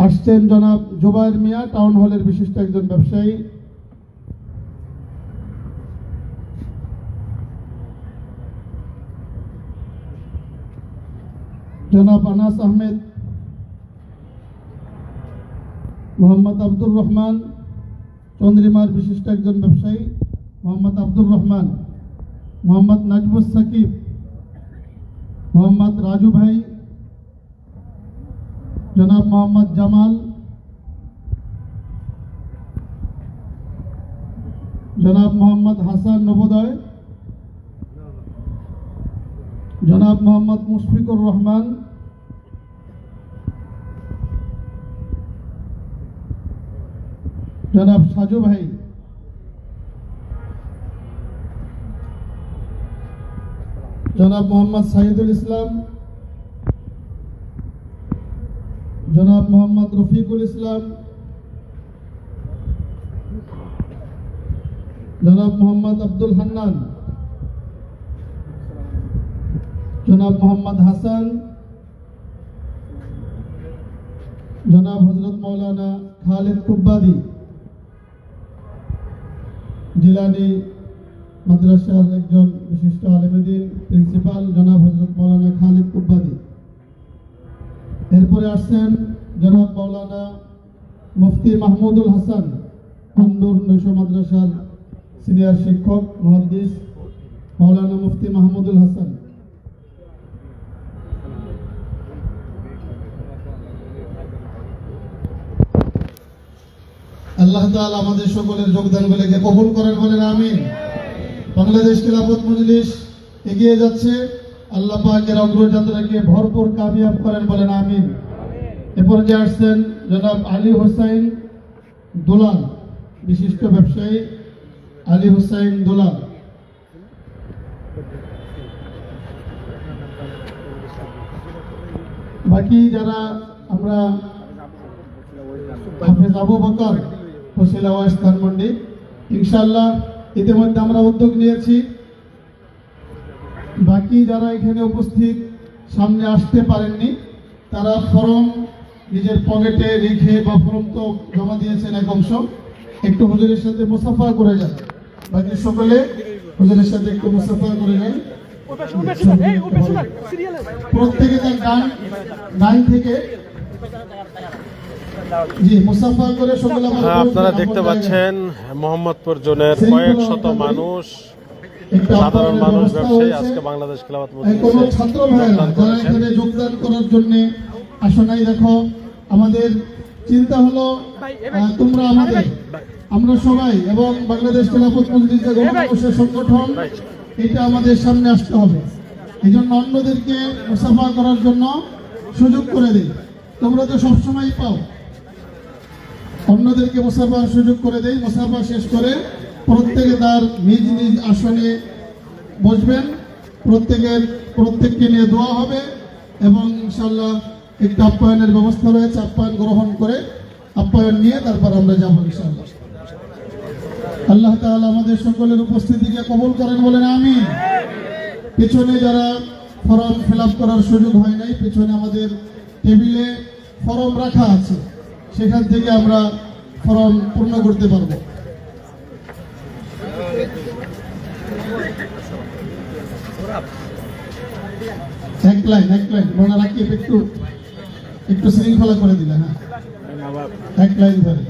আসছেন জনাব জুবায়ের মিয়া, টাউন হলের বিশিষ্ট একজন ব্যবসায়ী। জনাব আনাস আহমেদ, মোহাম্মদ আব্দুর রহমান, চন্দ্রিমার বিশিষ্ট একজন ব্যবসায়ী মোহাম্মদ আব্দুর রহমান, মোহাম্মদ নাজমুস সাকিব, মোহাম্মদ রাজু ভাই, জনাব মোহাম্মদ জামাল, জনাব মোহাম্মদ হাসান নবোদয়, জনাব মোহাম্মদ মুশফিকুর রহমান, জনাব সাজু ভাই, জনাব মোহাম্মদ সাইদুল ইসলাম, জনাব মোহাম্মদ রফিকুল ইসলাম, জনাব মোহাম্মদ আব্দুল হান্নান, জনাব মোহাম্মদ হাসান, জনাব হযরত মাওলানা খালিদ কুব্বাদি, জিলানি মাদ্রাসার একজন বিশিষ্ট আলেমদ্বীন প্রিন্সিপাল জনাব হযরত মাওলানা খালিদ কুব্বাদি। এরপরে আসছেন জনাব মাওলানা মুফতি মাহমুদুল হাসান, আন্দুর নৈশ মাদ্রাসার সিনিয়র শিক্ষক মুহাদ্দিস মাওলানা মুফতি মাহমুদুল হাসান। আল্লাহ তাআলা আমাদের সকলের যোগদানগুলোকে কবুল করেন, বলেন আমিন। বাংলাদেশ খিলাফত মজলিস এগিয়ে যাচ্ছে, আল্লাহ পাকের অগ্রযাত্রাকে ভরপুর কামিয়াব করেন, বলেন আমিন। এ পর্যায়ে আসছেন জনাব আলী হোসাইন দুলাল, বিশিষ্ট ব্যবসায়ী আলী হোসাইন দুলাল। বাকি যারা আমরা হাফেজ আবু বকর ফসিল আওয়াজ ধানমন্ডি, ইনশাআল্লাহ ইতিমধ্যে আমরা উদ্যোগ নিয়েছি। বাকি যারা এখানে উপস্থিত সামনে আসতে পারেননি তারা ফর্ম নিজের পকেটে রেখে বা ফর্ম তো জমা দিয়েছেন এক অংশ, একটু হুজুরের সাথে মুসাফা করে যান। বাকি সকলে হুজুরের সাথে একটু মুসাফা করে যান। প্রত্যেকে তার ডান থেকে জি মুসাফা করে সকলে। আপনারা দেখতে পাচ্ছেন মোহাম্মদপুর জোনের কয়েক শত মানুষ, সাধারণ মানুষ, ব্যবসায়ী আজকে বাংলাদেশ খিলাফত মজলিসে ছাত্র ভাইরা যারা এখানে যোগদান করার জন্য আসো নাই। দেখো আমাদের চিন্তা হলো তোমরা আমাদের, আমরা সবাই এবং বাংলাদেশ খিলাফত মজলিস যে গণমানুষের সংগঠন, এটা আমাদের সামনে আসতে হবে। এই জন্য অন্যদেরকে মুসাফা করার জন্য সুযোগ করে দিই। তোমরা তো সবসময় পাও, অন্যদেরকে মুসাফার সুযোগ করে দেই। মুসাফা শেষ করে প্রত্যেকে তার নিজ নিজ আসনে বসবেন, প্রত্যেককে নিয়ে দোয়া হবে এবং ইনশাআল্লাহ একটা আপ্যায়নের ব্যবস্থা রয়েছে। আপ্যায়ন গ্রহণ করে আপ্যায়ন নিয়ে তারপর আমরা যাবো ইনশাআল্লাহ। আল্লাহ তাআলা আমাদের সকলের উপস্থিতিকে কবুল করেন, বলেন আমিন। পিছনে যারা ফর্ম ফিল আপ করার সুযোগ হয় নাই, পিছনে আমাদের টেবিলে ফর্ম রাখা আছে, সেখান থেকে আমরা ফর্ম পূর্ণ করতে পারবো। এক লাইন মনে রাখি, একটু শৃঙ্খলা করে দিলে। হ্যাঁ, এক লাইন ধরে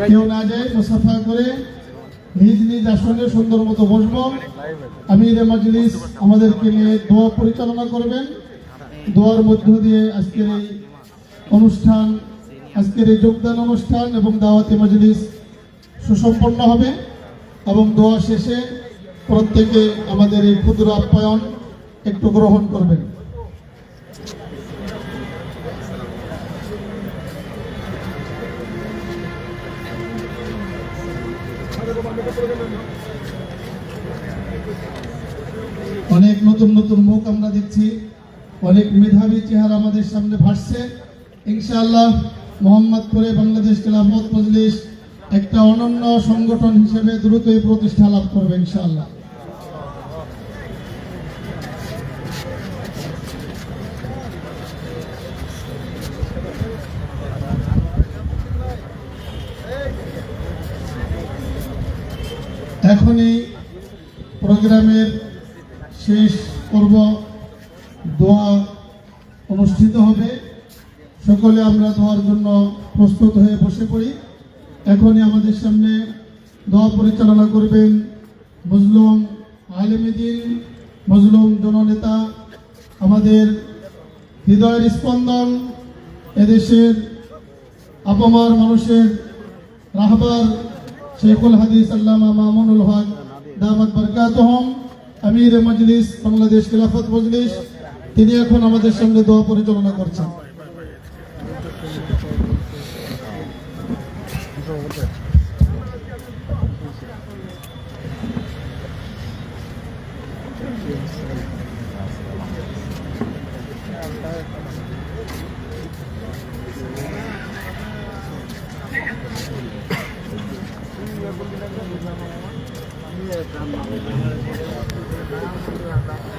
কেউ না যায়, মুসাফা করে নিজ নিজ আসনে সুন্দর মতো বসবো। আমিরে মজলিস আমাদেরকে নিয়ে দোয়া পরিচালনা করবেন। দোয়ার মধ্য দিয়ে আজকের এই অনুষ্ঠান, আজকের এই যোগদান অনুষ্ঠান এবং দাওয়াতি মজলিস সুসম্পন্ন হবে এবং দোয়া শেষে প্রত্যেকে আমাদের এই ক্ষুদ্র আপ্যায়ন একটু গ্রহণ করবেন। অনেক নতুন নতুন মুখ আমরা দেখছি, অনেক মেধাবী চেহারা আমাদের সামনে ভাসছে। ইনশাআল্লাহ মোহাম্মদপুরে বাংলাদেশ খিলাফত মজলিস একটা অনন্য সংগঠন হিসেবে দ্রুতই প্রতিষ্ঠা লাভ করবে ইনশাআল্লাহ। এখনই প্রোগ্রামের শেষ পর্ব দোয়া অনুষ্ঠিত হবে। সকলে আমরা দোয়ার জন্য প্রস্তুত হয়ে বসে পড়ি। এখনই আমাদের সামনে দোয়া পরিচালনা করবেন মজলুম আলেমে দ্বীন, মজলুম জননেতা, আমাদের হৃদয়ের স্পন্দন, এদেশের আপামার মানুষের রাহবার শেখুল হাদিস আল্লামা মামুনুল হক দামাত বরকাতুহুম, আমির মজলিস বাংলাদেশ খিলাফত মজলিস, তিনি এখন আমাদের সামনে দোয়া পরিচালনা করছেন।